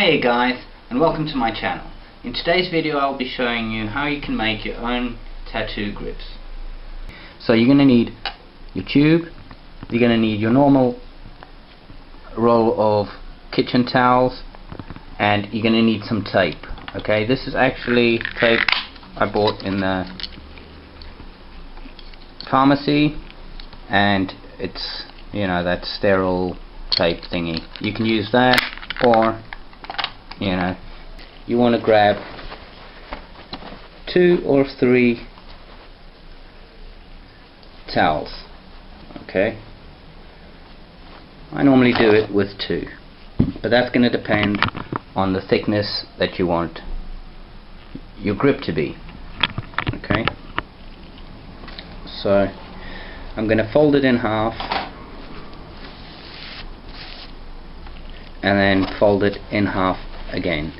Hey guys, and welcome to my channel. In today's video I'll be showing you how you can make your own tattoo grips. So you're going to need your tube, you're going to need your normal roll of kitchen towels, and you're going to need some tape. Okay, this is actually tape I bought in the pharmacy, and it's, you know, that sterile tape thingy. You can use that, or you know, you want to grab 2 or 3 towels. Okay, I normally do it with 2, but that's going to depend on the thickness that you want your grip to be. Okay, so I'm going to fold it in half and then fold it in half again.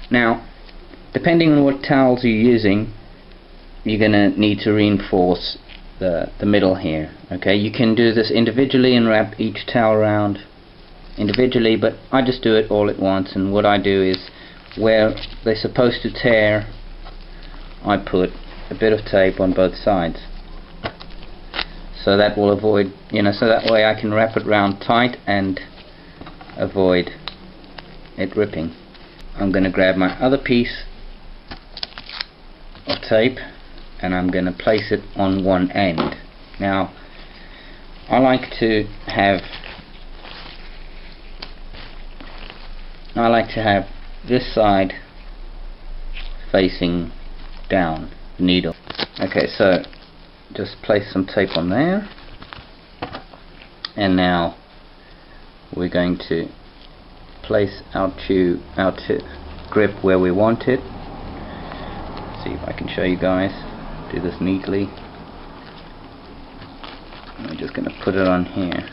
Now, depending on what towels you're using, you're gonna need to reinforce the middle here. Okay, you can do this individually and wrap each towel around individually, but I just do it all at once. And what I do is, where they're supposed to tear, I put a bit of tape on both sides. So that will avoid, you know, so that way I can wrap it round tight and avoid it ripping. I'm going to grab my other piece of tape and I'm going to place it on one end. Now, I like to have this side facing down the needle. Okay, so just place some tape on there, and now we're going to place our grip where we want it. See if I can show you guys. Do this neatly. I'm just going to put it on here.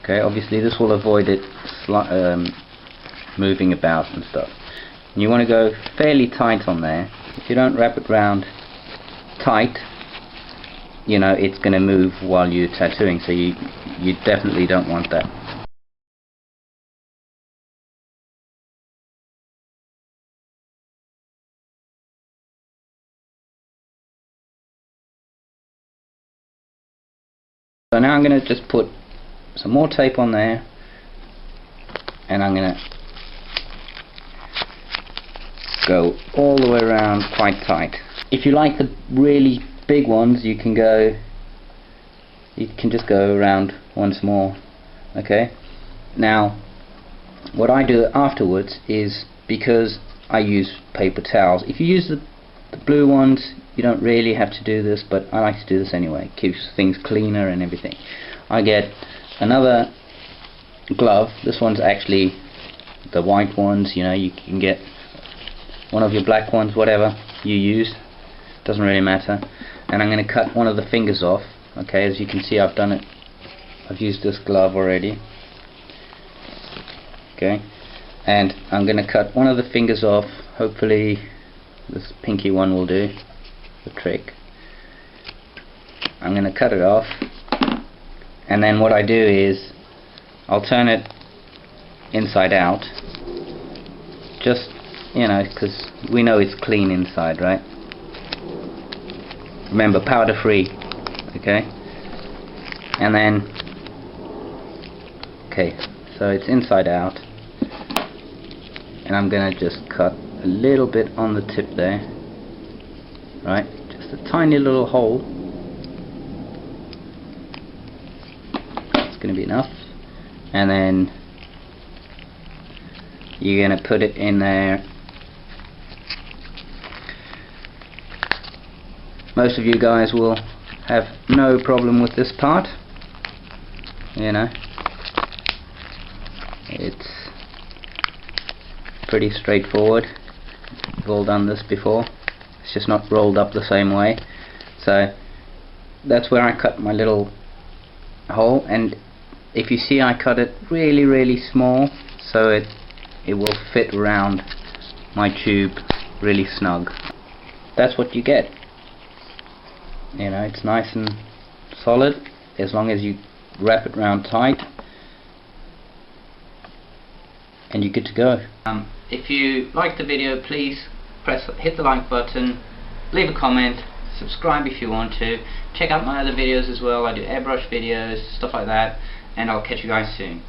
Okay, obviously this will avoid it moving about and stuff. And you want to go fairly tight on there. If you don't wrap it round tight, you know, it's going to move while you're tattooing, so you definitely don't want that. So now I'm going to just put some more tape on there, and I'm going to go all the way around quite tight. If you like the really big ones, you can just go around once more. Okay, now what I do afterwards is, because I use paper towels, if you use the blue ones you don't really have to do this, but I like to do this anyway. It keeps things cleaner and everything. I get another glove. This one's actually the white ones, you know, you can get one of your black ones, whatever you use, doesn't really matter. And I'm going to cut one of the fingers off. Okay, as you can see, I've done it. I've used this glove already. Okay, and I'm going to cut one of the fingers off. Hopefully this pinky one will do the trick. I'm going to cut it off, and then what I do is I'll turn it inside out, just, you know, because we know it's clean inside, right? Remember, powder free. Okay, and then, okay, so it's inside out, and I'm gonna just cut a little bit on the tip there, right? Just a tiny little hole. It's gonna be enough, and then you're gonna put it in there. Most of you guys will have no problem with this part, you know, it's pretty straightforward. We've all done this before, it's just not rolled up the same way. So that's where I cut my little hole, and if you see, I cut it really small, so it will fit around my tube really snug. That's what you get. You know, it's nice and solid as long as you wrap it round tight, and you're good to go. If you like the video, please hit the like button, leave a comment, subscribe if you want to, check out my other videos as well. I do airbrush videos, stuff like that, and I'll catch you guys soon.